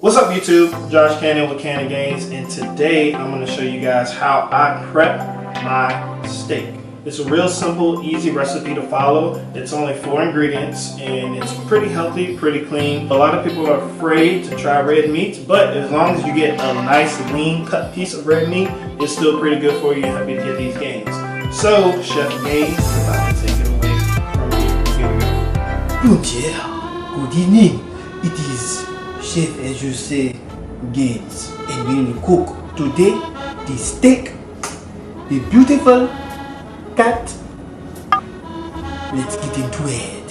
What's up YouTube? Josh Cannon with Cannon Gainz, and today I'm going to show you guys how I prep my steak. It's a real simple, easy recipe to follow. It's only 4 ingredients and it's pretty healthy, pretty clean. A lot of people are afraid to try red meats, but as long as you get a nice lean cut piece of red meat, it's still pretty good for you and help you to get these gains. So Chef Gainz is about to take it away from me. Here we go. Bonjour, good evening. It is Chef, as you say, Gainz, and we will cook today the steak, the beautiful cat. Let's get into it.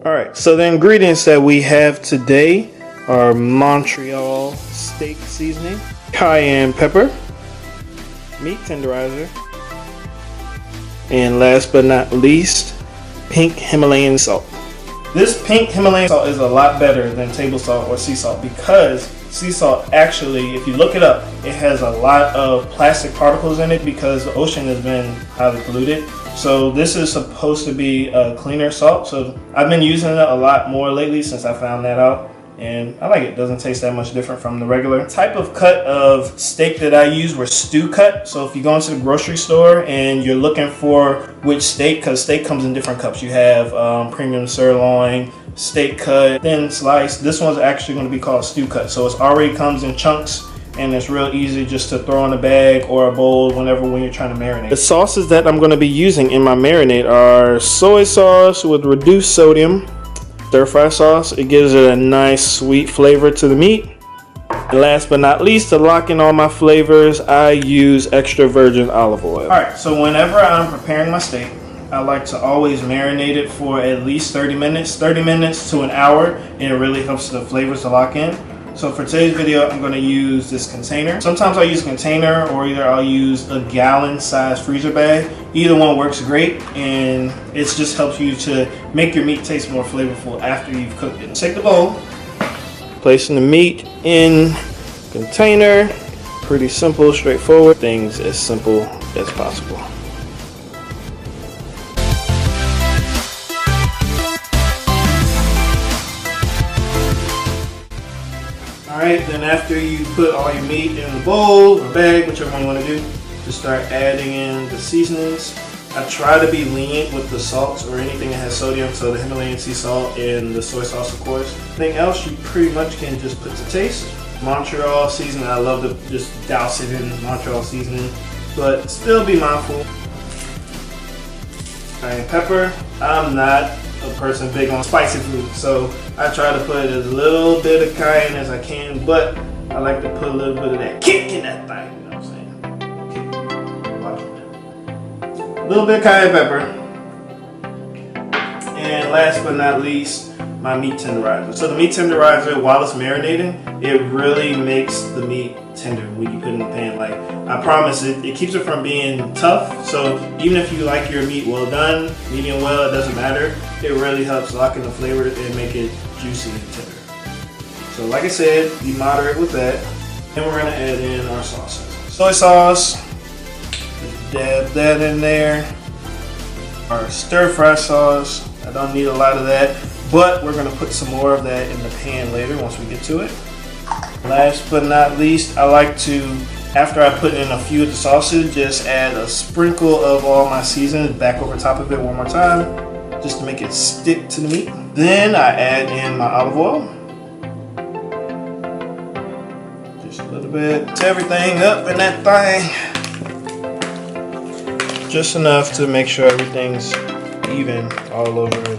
Alright, so the ingredients that we have today are Montreal steak seasoning, Cayenne pepper, meat tenderizer, and last but not least, pink Himalayan salt. This pink Himalayan salt is a lot better than table salt or sea salt because sea salt actually, if you look it up, it has a lot of plastic particles in it because the ocean has been highly polluted. So this is supposed to be a cleaner salt. So I've been using it a lot more lately since I found that out. And I like it. It doesn't taste that much different from the regular type of cut of steak that I use were stew cut. So if you go into the grocery store and you're looking for which steak, because steak comes in different cups. You have premium sirloin, steak cut, thin slice. This one's actually going to be called stew cut. So it already comes in chunks and it's real easy just to throw in a bag or a bowl when you're trying to marinate. The sauces that I'm going to be using in my marinade are soy sauce with reduced sodium, stir-fry sauce. It gives it a nice sweet flavor to the meat. And last but not least, to lock in all my flavors, I use extra virgin olive oil. Alright, so whenever I'm preparing my steak, I like to always marinate it for at least 30 minutes to an hour, and it really helps the flavors to lock in. So for today's video, I'm going to use this container. Sometimes I use a container, or either I'll use a gallon size freezer bag. Either one works great, and it just helps you to make your meat taste more flavorful after you've cooked it. Take the bowl, placing the meat in container. Pretty simple, straightforward. Things as simple as possible. Alright, then after you put all your meat in the bowl or bag, whichever one you want to do, just start adding in the seasonings. I try to be lenient with the salts or anything that has sodium, so the Himalayan sea salt and the soy sauce, of course. Anything else you pretty much can just put to taste. Montreal seasoning, I love to just douse it in Montreal seasoning, but still be mindful. Cayenne pepper, I'm not a person big on spicy food, so I try to put as little bit of cayenne as I can, but I like to put a little bit of that kick in that thing, you know what I'm saying? A little bit of cayenne pepper. And last but not least, my meat tenderizer. So the meat tenderizer, while it's marinating, it really makes the meat tender when you put it in the pan. Like, I promise it keeps it from being tough. So even if you like your meat well done, medium well, it doesn't matter. It really helps lock in the flavor and make it juicy and tender. So like I said, be moderate with that. And we're gonna add in our sauces. Soy sauce, just dab that in there. Our stir-fry sauce, I don't need a lot of that, but we're gonna put some more of that in the pan later once we get to it. Last but not least, I like to, after I put in a few of the sauces, just add a sprinkle of all my seasonings back over top of it one more time, just to make it stick to the meat. Then I add in my olive oil. Just a little bit. Mix everything up in that thing. Just enough to make sure everything's even all over it.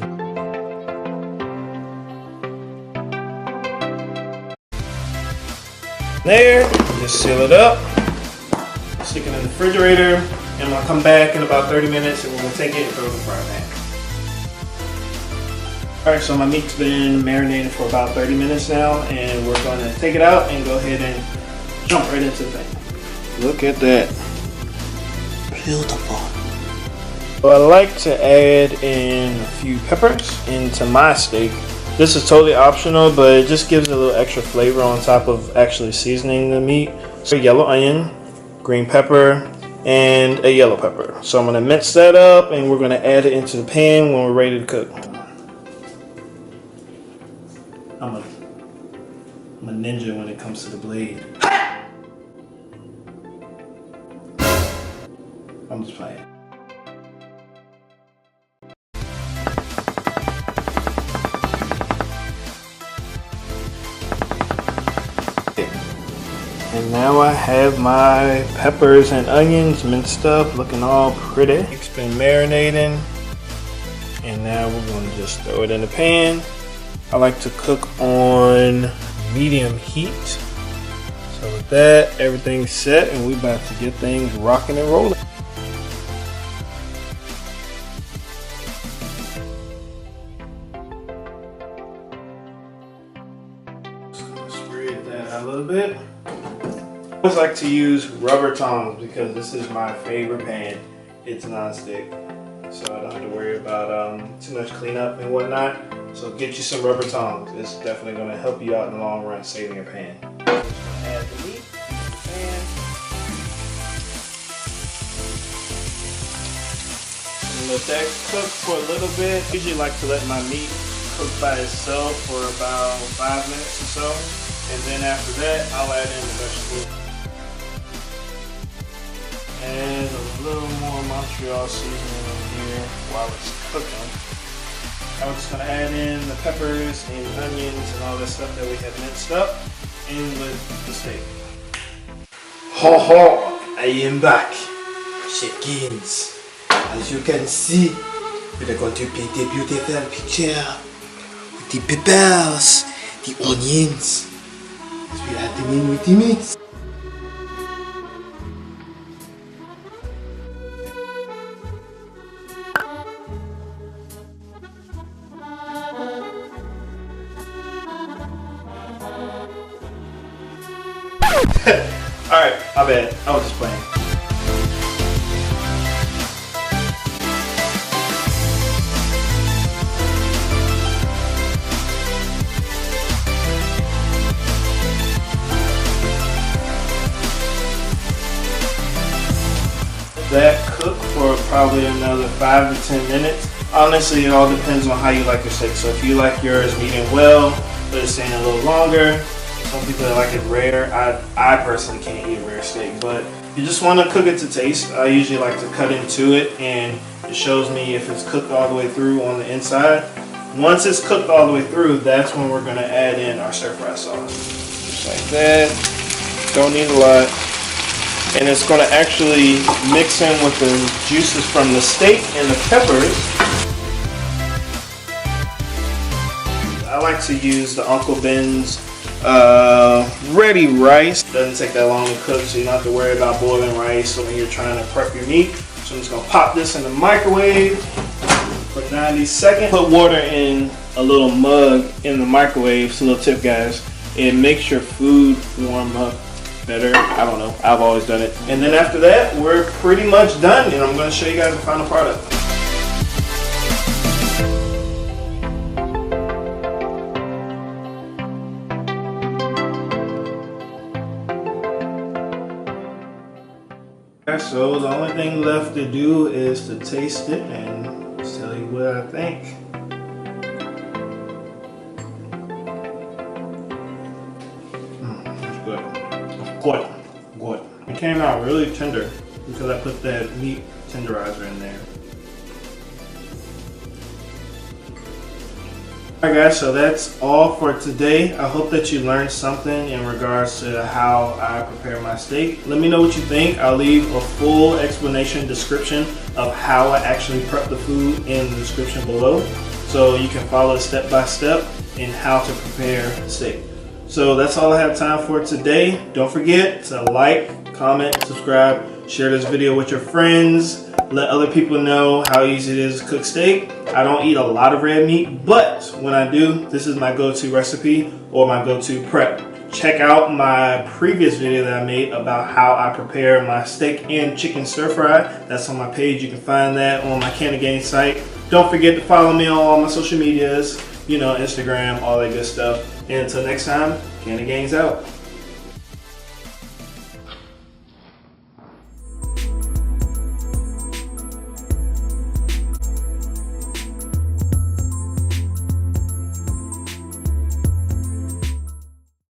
There, just seal it up, stick it in the refrigerator, and we'll come back in about 30 minutes and we're gonna take it and throw it in the fry pan. Alright, so my meat's been marinated for about 30 minutes now, and we're gonna take it out and go ahead and jump right into the thing. Look at that. Beautiful. So I like to add in a few peppers into my steak. This is totally optional, but it just gives it a little extra flavor on top of actually seasoning the meat. So yellow onion, green pepper, and a yellow pepper. So I'm going to mince that up and we're going to add it into the pan when we're ready to cook. I'm a ninja when it comes to the blade. I'm just playing. And now I have my peppers and onions minced up, looking all pretty. It's been marinating, and now we're going to just throw it in the pan. I like to cook on medium heat. So with that, everything's set, and we're about to get things rocking and rolling. Just gonna spread that out a little bit. I always like to use rubber tongs because this is my favorite pan. It's non-stick, so I don't have to worry about too much cleanup and whatnot. So get you some rubber tongs. It's definitely going to help you out in the long run, saving your pan. Just going to add the meat into the pan. And let that cook for a little bit. I usually like to let my meat cook by itself for about 5 minutes or so. And then after that, I'll add in the vegetables. Add a little more Montreal seasoning in here while it's cooking. I'm just going to add in the peppers and onions and all this stuff that we have minced up in with the steak. Ho ho! I am back, Chef Gainz. As you can see, we're going to paint a beautiful picture with the peppers, the onions, as we add them in with the meat. Alright, my bad. I was just playing. That cook for probably another 5 to 10 minutes. Honestly, it all depends on how you like your steak. So if you like yours medium well, let it stand a little longer. Some people like it rare. I personally can't eat a rare steak, but you just want to cook it to taste. I usually like to cut into it, and it shows me if it's cooked all the way through on the inside. Once it's cooked all the way through, that's when we're going to add in our stir-fry sauce. Just like that. Don't need a lot. And it's going to actually mix in with the juices from the steak and the peppers. I like to use the Uncle Ben's ready rice. Doesn't take that long to cook, so you don't have to worry about boiling rice when you're trying to prep your meat. So I'm just gonna pop this in the microwave for 90 seconds. Put water in a little mug in the microwave. It's a little tip, guys. It makes your food warm up better. I don't know, I've always done it. And then after that, we're pretty much done, and I'm gonna show you guys the final product. So the only thing left to do is to taste it and tell you what I think. It's good. Good. Good. It came out really tender because I put that meat tenderizer in there. Alright guys, so that's all for today. I hope that you learned something in regards to how I prepare my steak. Let me know what you think. I'll leave a full explanation description of how I actually prep the food in the description below, so you can follow step by step in how to prepare steak. So that's all I have time for today. Don't forget to like, comment, subscribe, share this video with your friends. Let other people know how easy it is to cook steak. I don't eat a lot of red meat, but when I do, this is my go-to recipe or my go-to prep. Check out my previous video that I made about how I prepare my steak and chicken stir fry. That's on my page. You can find that on my Gainz site. Don't forget to follow me on all my social medias, you know, Instagram, all that good stuff. And until next time, Gainz out.